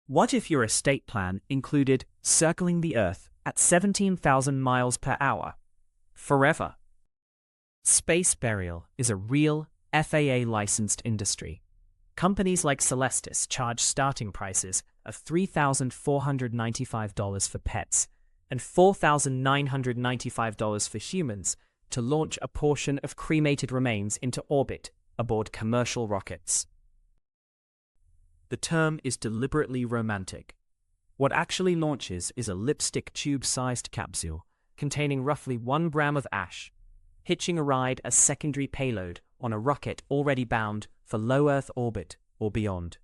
What if your estate plan included circling the Earth at 17,000 miles per hour? Forever. Space burial is a real FAA-licensed industry. Companies like Celestis charge starting prices of $3,495 for pets and $4,995 for humans to launch a portion of cremated remains into orbit aboard commercial rockets. The term is deliberately romantic. What actually launches is a lipstick tube-sized capsule containing roughly 1 gram of ash, hitching a ride as secondary payload on a rocket already bound for low Earth orbit or beyond.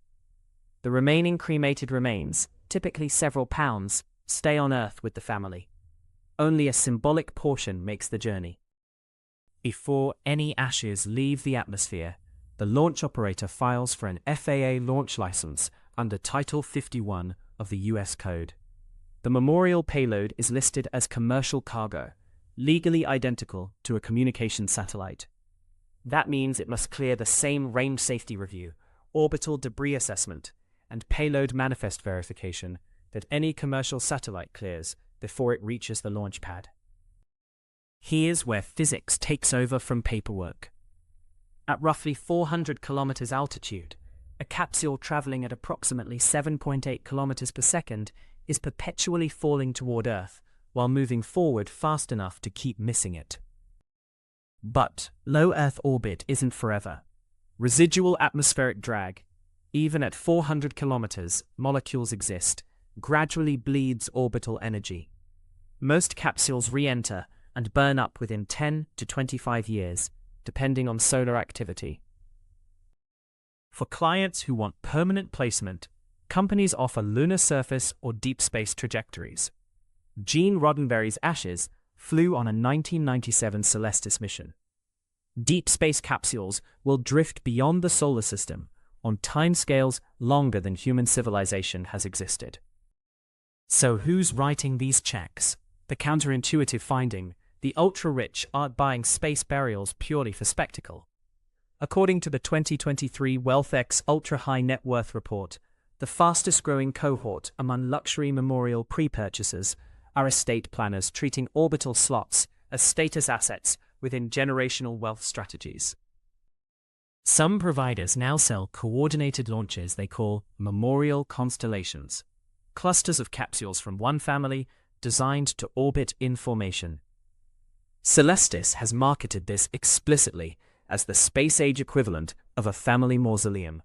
The remaining cremated remains, typically several pounds, stay on Earth with the family. Only a symbolic portion makes the journey. Before any ashes leave the atmosphere, the launch operator files for an FAA launch license under Title 51 of the U.S. Code. The memorial payload is listed as commercial cargo, legally identical to a communication satellite. That means it must clear the same range safety review, orbital debris assessment, and payload manifest verification that any commercial satellite clears before it reaches the launch pad. Here's where physics takes over from paperwork. At roughly 400 kilometers altitude, a capsule traveling at approximately 7.8 kilometers per second is perpetually falling toward Earth while moving forward fast enough to keep missing it. But low Earth orbit isn't forever. Residual atmospheric drag, even at 400 kilometers, molecules exist, gradually bleeds orbital energy. Most capsules re-enter and burn up within 10 to 25 years, depending on solar activity. For clients who want permanent placement, companies offer lunar surface or deep space trajectories. Gene Roddenberry's ashes flew on a 1997 Celestis mission. Deep space capsules will drift beyond the solar system on timescales longer than human civilization has existed. So who's writing these checks? The counterintuitive finding: the ultra-rich aren't buying space burials purely for spectacle. According to the 2023 WealthX Ultra-High Net Worth report, the fastest-growing cohort among luxury memorial pre-purchasers are estate planners treating orbital slots as status assets within generational wealth strategies. Some providers now sell coordinated launches they call memorial constellations, clusters of capsules from one family designed to orbit in formation. Celestis has marketed this explicitly as the space-age equivalent of a family mausoleum,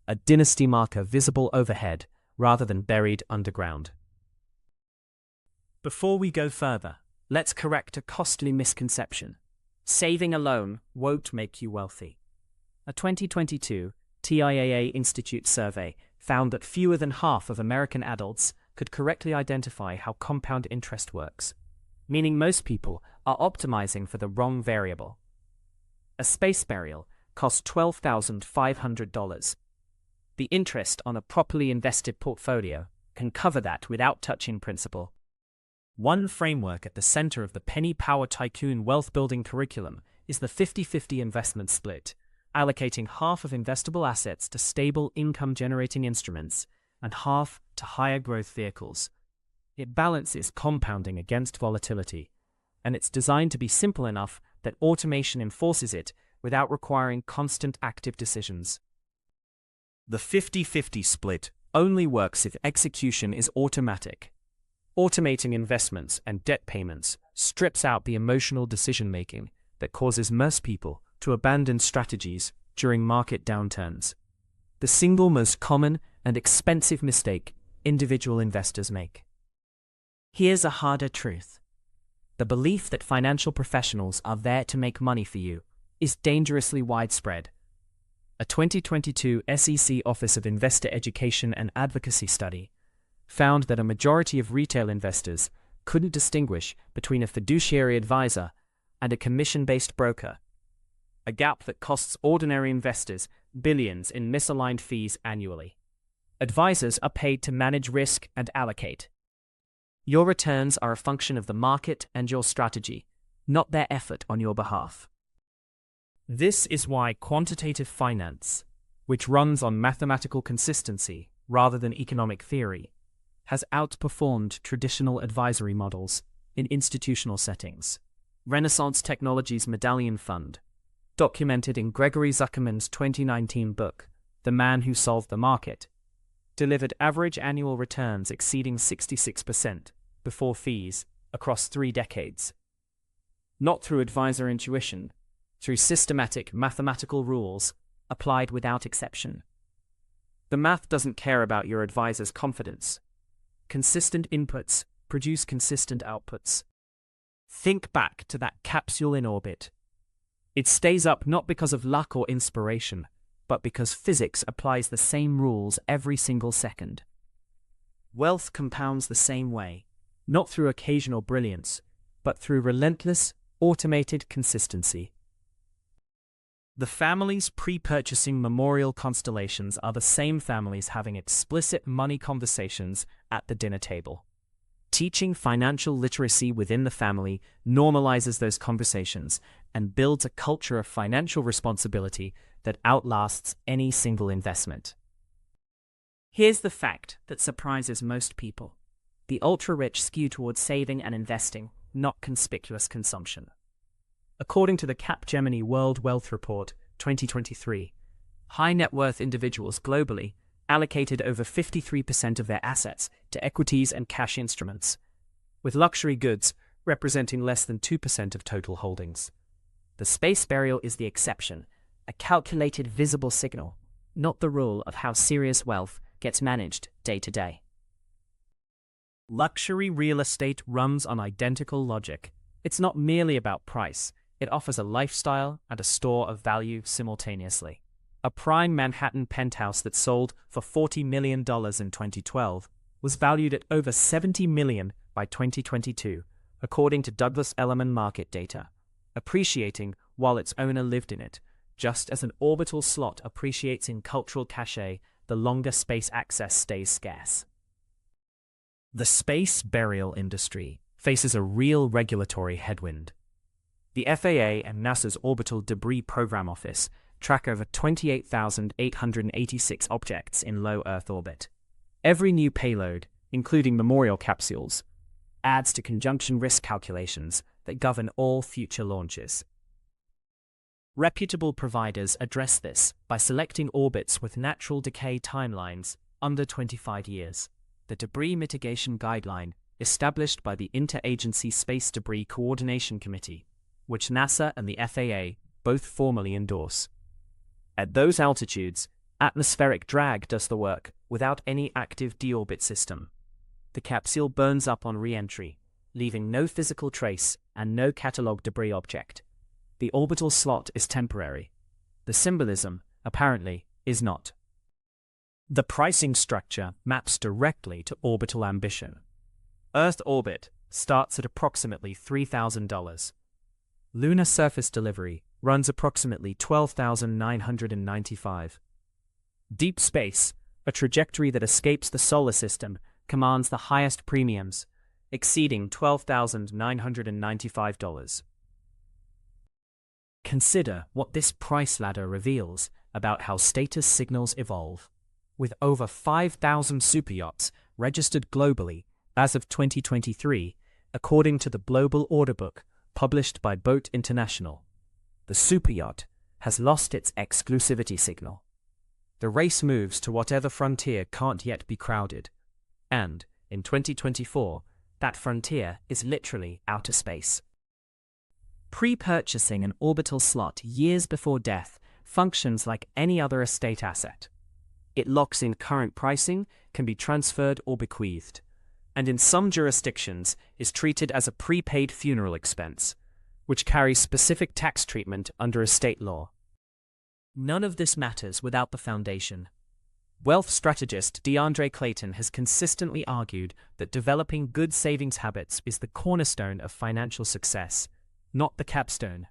a dynasty marker visible overhead rather than buried underground. Before we go further, let's correct a costly misconception. Saving alone won't make you wealthy. A 2022 TIAA Institute survey found that fewer than half of American adults could correctly identify how compound interest works, meaning most people are optimizing for the wrong variable. A space burial costs $12,500. The interest on a properly invested portfolio can cover that without touching principal. One framework at the center of the penny power tycoon wealth-building curriculum is the 50-50 investment split, allocating half of investable assets to stable income-generating instruments and half to higher growth vehicles. It balances compounding against volatility, and it's designed to be simple enough that automation enforces it without requiring constant active decisions. The 50-50 split only works if execution is automatic. Automating investments and debt payments strips out the emotional decision-making that causes most people to abandon strategies during market downturns. The single most common and expensive mistake individual investors make. Here's a harder truth. The belief that financial professionals are there to make money for you is dangerously widespread. A 2022 SEC Office of Investor Education and Advocacy study found that a majority of retail investors couldn't distinguish between a fiduciary advisor and a commission-based broker, a gap that costs ordinary investors billions in misaligned fees annually. Advisors are paid to manage risk and allocate. Your returns are a function of the market and your strategy, not their effort on your behalf. This is why quantitative finance, which runs on mathematical consistency rather than economic theory, has outperformed traditional advisory models in institutional settings. Renaissance Technologies Medallion Fund, documented in Gregory Zuckerman's 2019 book, The Man Who Solved the Market, delivered average annual returns exceeding 66% before fees across 3 decades. Not through advisor intuition, through systematic mathematical rules applied without exception. The math doesn't care about your advisor's confidence. Consistent inputs produce consistent outputs. Think back to that capsule in orbit. It stays up not because of luck or inspiration, but because physics applies the same rules every single second. Wealth compounds the same way, not through occasional brilliance, but through relentless, automated consistency. The families pre-purchasing memorial constellations are the same families having explicit money conversations at the dinner table. Teaching financial literacy within the family normalizes those conversations and builds a culture of financial responsibility that outlasts any single investment. Here's the fact that surprises most people. The ultra-rich skew towards saving and investing, not conspicuous consumption. According to the Capgemini World Wealth Report 2023, high-net-worth individuals globally allocated over 53% of their assets to equities and cash instruments, with luxury goods representing less than 2% of total holdings. The space burial is the exception, a calculated visible signal, not the rule of how serious wealth gets managed day to day. Luxury real estate runs on identical logic. It's not merely about price. It offers a lifestyle and a store of value simultaneously. A prime Manhattan penthouse that sold for $40 million in 2012 was valued at over $70 million by 2022, according to Douglas Elliman market data, appreciating while its owner lived in it, just as an orbital slot appreciates in cultural cachet the longer space access stays scarce. The space burial industry faces a real regulatory headwind. The FAA and NASA's Orbital Debris Program Office track over 28,886 objects in low Earth orbit. Every new payload, including memorial capsules, adds to conjunction risk calculations that govern all future launches. Reputable providers address this by selecting orbits with natural decay timelines under 25 years. The Debris Mitigation Guideline, established by the Interagency Space Debris Coordination Committee, which NASA and the FAA both formally endorse. At those altitudes, atmospheric drag does the work without any active deorbit system. The capsule burns up on re-entry, leaving no physical trace and no catalog debris object. The orbital slot is temporary. The symbolism, apparently, is not. The pricing structure maps directly to orbital ambition. Earth orbit starts at approximately $3,000. Lunar surface delivery runs approximately $12,995. Deep space, a trajectory that escapes the solar system, commands the highest premiums, exceeding $12,995. Consider what this price ladder reveals about how status signals evolve. With over 5,000 superyachts registered globally as of 2023, according to the Global Order Book published by Boat International, the superyacht has lost its exclusivity signal. The race moves to whatever frontier can't yet be crowded, and, in 2024, that frontier is literally outer space. Pre-purchasing an orbital slot years before death functions like any other estate asset. It locks in current pricing, can be transferred or bequeathed, and in some jurisdictions is treated as a prepaid funeral expense, which carries specific tax treatment under estate law. None of this matters without the foundation. Wealth strategist DeAndre Clayton has consistently argued that developing good savings habits is the cornerstone of financial success, not the capstone.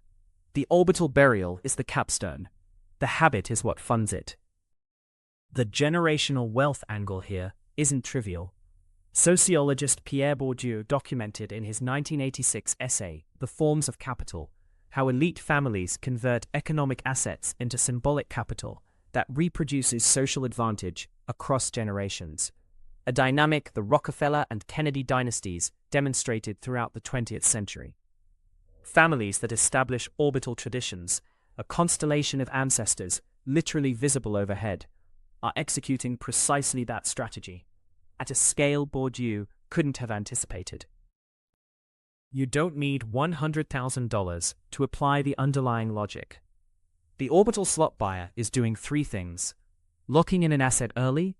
The orbital burial is the capstone. The habit is what funds it. The generational wealth angle here isn't trivial. Sociologist Pierre Bourdieu documented in his 1986 essay, The Forms of Capital, how elite families convert economic assets into symbolic capital that reproduces social advantage across generations, a dynamic the Rockefeller and Kennedy dynasties demonstrated throughout the 20th century. Families that establish orbital traditions, a constellation of ancestors literally visible overhead, are executing precisely that strategy, at a scale Bourdieu couldn't have anticipated. You don't need $100,000 to apply the underlying logic. The orbital slot buyer is doing three things: locking in an asset early,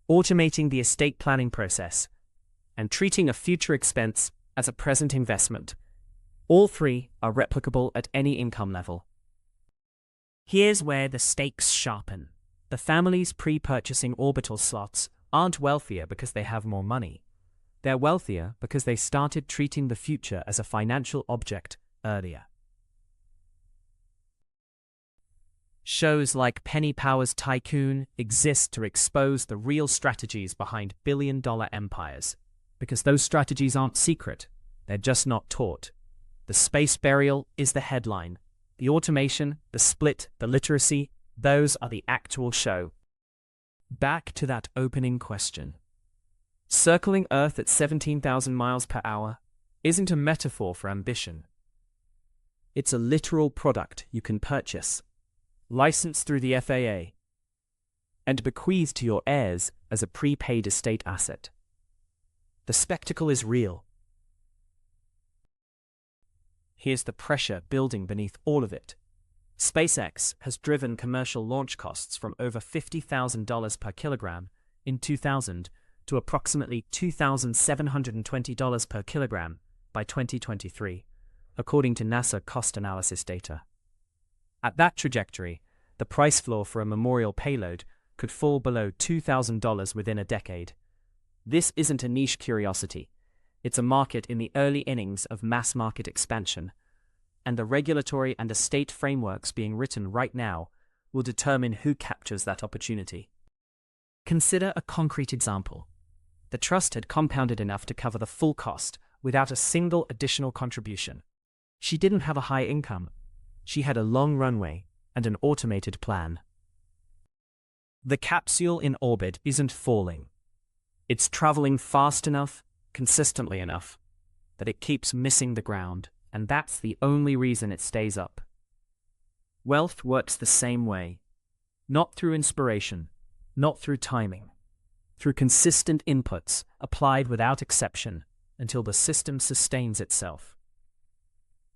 automating the estate planning process, and treating a future expense as a present investment. All three are replicable at any income level. Here's where the stakes sharpen. The families pre-purchasing orbital slots aren't wealthier because they have more money. They're wealthier because they started treating the future as a financial object earlier. Shows like Penny Power's Tycoon exist to expose the real strategies behind billion-dollar empires, because those strategies aren't secret, they're just not taught. The space burial is the headline. The automation, the split, the literacy, those are the actual show. Back to that opening question. Circling Earth at 17,000 miles per hour isn't a metaphor for ambition. It's a literal product you can purchase, licensed through the FAA, and bequeathed to your heirs as a prepaid estate asset. The spectacle is real. Here's the pressure building beneath all of it. SpaceX has driven commercial launch costs from over $50,000 per kilogram in 2000 to approximately $2,720 per kilogram by 2023, according to NASA cost analysis data. At that trajectory, the price floor for a memorial payload could fall below $2,000 within a decade. This isn't a niche curiosity. It's a market in the early innings of mass market expansion, and the regulatory and estate frameworks being written right now will determine who captures that opportunity. Consider a concrete example. The trust had compounded enough to cover the full cost without a single additional contribution. She didn't have a high income. She had a long runway and an automated plan. The capsule in orbit isn't falling. It's traveling fast enough, consistently enough, that it keeps missing the ground, and that's the only reason it stays up. Wealth works the same way. Not through inspiration, not through timing, through consistent inputs applied without exception until the system sustains itself.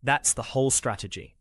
That's the whole strategy.